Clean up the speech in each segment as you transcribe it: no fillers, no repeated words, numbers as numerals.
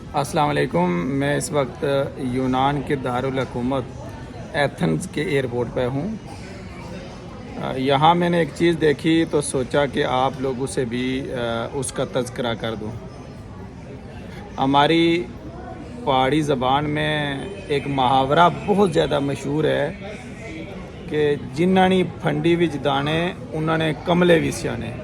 अस्सलाम वालेकुम। मैं इस वक्त यूनान के दारुल हुकूमत एथेंस के एयरपोर्ट पे हूँ। यहाँ मैंने एक चीज़ देखी तो सोचा कि आप लोगों से भी उसका तज़किरा कर दूँ। हमारी पहाड़ी ज़बान में एक मुहावरा बहुत ज़्यादा मशहूर है कि जिन्नानी फंडी विच दाने उन्होंने कमले भी सियाने।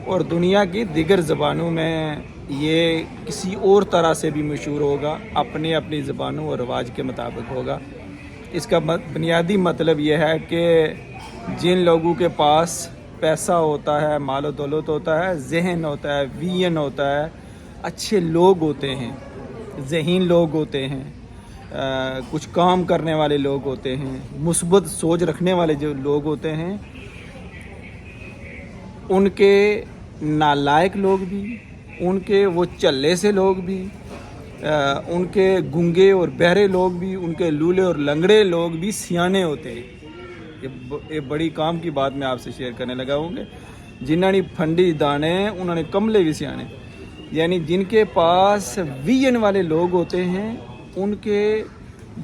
और दुनिया की दिगर ज़बानों में ये किसी और तरह से भी मशहूर होगा, अपनी अपनी ज़बानों और रवाज के मुताबिक होगा। इसका बुनियादी मतलब यह है कि जिन लोगों के पास पैसा होता है, माल दौलत होता है, जहन होता है, विजन होता है, अच्छे लोग होते हैं, ज़हीन लोग होते हैं, कुछ काम करने वाले लोग होते हैं, मुस्बत सोच रखने वाले जो लोग होते हैं, उनके नालायक लोग भी, उनके वो चल्ले से लोग भी, उनके गूंगे और बहरे लोग भी, उनके लूले और लंगड़े लोग भी सियाने होते हैं। ये बड़ी काम की बात मैं आपसे शेयर करने लगा हूँ कि जिन्होंने फंडी दाने उन्होंने कमले भी सियाने, यानी जिनके पास विजन वाले लोग होते हैं, उनके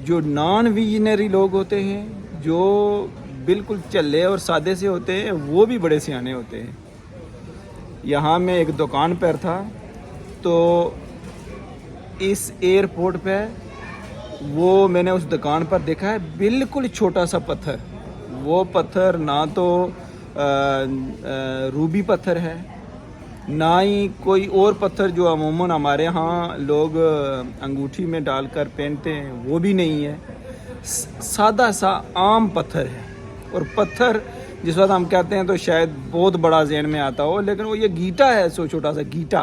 जो नॉन विजनरी लोग होते हैं, जो बिल्कुल चल्ले और सादे से होते हैं, वो भी बड़े सियाने होते हैं। यहाँ मैं एक दुकान पर था तो इस एयरपोर्ट पे वो मैंने उस दुकान पर देखा है बिल्कुल छोटा सा पत्थर। वो पत्थर ना तो रूबी पत्थर है, ना ही कोई और पत्थर जो अमूमन हमारे यहाँ लोग अंगूठी में डालकर पहनते हैं, वो भी नहीं है। सादा सा आम पत्थर है। और पत्थर जिस वक्त हम कहते हैं तो शायद बहुत बड़ा ज़हन में आता हो, लेकिन वो ये गीटा है, सो छोटा सा गीटा।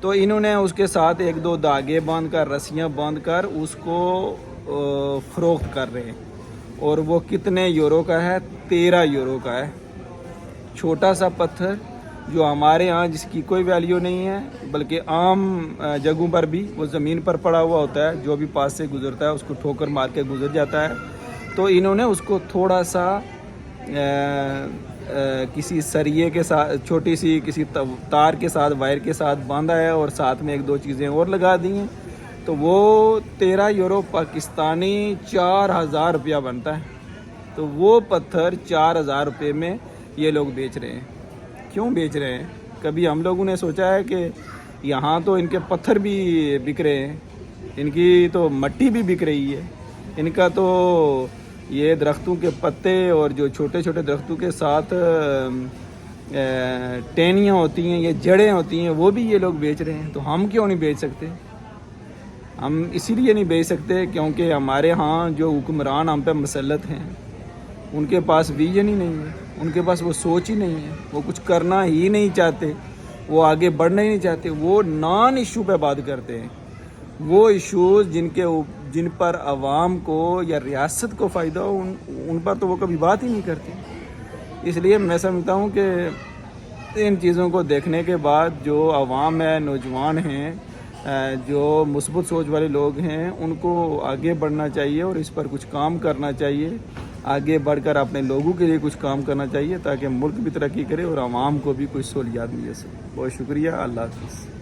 तो इन्होंने उसके साथ एक दो धागे बांध कर, रस्सियाँ बांध कर उसको फ़रोख्त कर रहे हैं। और वो कितने यूरो का है? 13 यूरो का है। छोटा सा पत्थर जो हमारे यहाँ जिसकी कोई वैल्यू नहीं है, बल्कि आम जगहों पर भी वो ज़मीन पर पड़ा हुआ होता है, जो भी पास से गुज़रता है उसको ठोकर मार के गुज़र जाता है। तो इन्होंने उसको थोड़ा सा किसी सरिये के साथ, छोटी सी किसी तार के साथ, वायर के साथ बांधा है और साथ में एक दो चीज़ें और लगा दी हैं। तो वो 13 यूरो पाकिस्तानी 4000 रुपया बनता है। तो वो पत्थर 4000 रुपये में ये लोग बेच रहे हैं। क्यों बेच रहे हैं? कभी हम लोगों ने सोचा है कि यहाँ तो इनके पत्थर भी बिक रहे हैं, इनकी तो मट्टी भी बिक रही है, इनका तो ये दरख्तों के पत्ते और जो छोटे छोटे दरख्तों के साथ टहनियाँ होती हैं, ये जड़ें होती हैं, वो भी ये लोग बेच रहे हैं। तो हम क्यों नहीं बेच सकते? हम इसीलिए नहीं बेच सकते क्योंकि हमारे यहाँ जो हुक्मरान हम पे मसलत हैं, उनके पास विजन ही नहीं है, उनके पास वो सोच ही नहीं है, वो कुछ करना ही नहीं चाहते, वो आगे बढ़ना ही नहीं चाहते। वो नॉन इशू पे बात करते हैं, वो इश्यूज़ जिन पर आवाम को या रियासत को फ़ायदा हो, उन पर तो वो कभी बात ही नहीं करते। इसलिए मैं समझता हूँ कि इन चीज़ों को देखने के बाद जो आवाम है, नौजवान हैं, जो मुस्बत सोच वाले लोग हैं, उनको आगे बढ़ना चाहिए और इस पर कुछ काम करना चाहिए। आगे बढ़कर अपने लोगों के लिए कुछ काम करना चाहिए ताकि मुल्क भी तरक्की करे और आवाम को भी कुछ सहूलियात मिल सके। बहुत शुक्रिया। अल्लाह हाफ़िज़।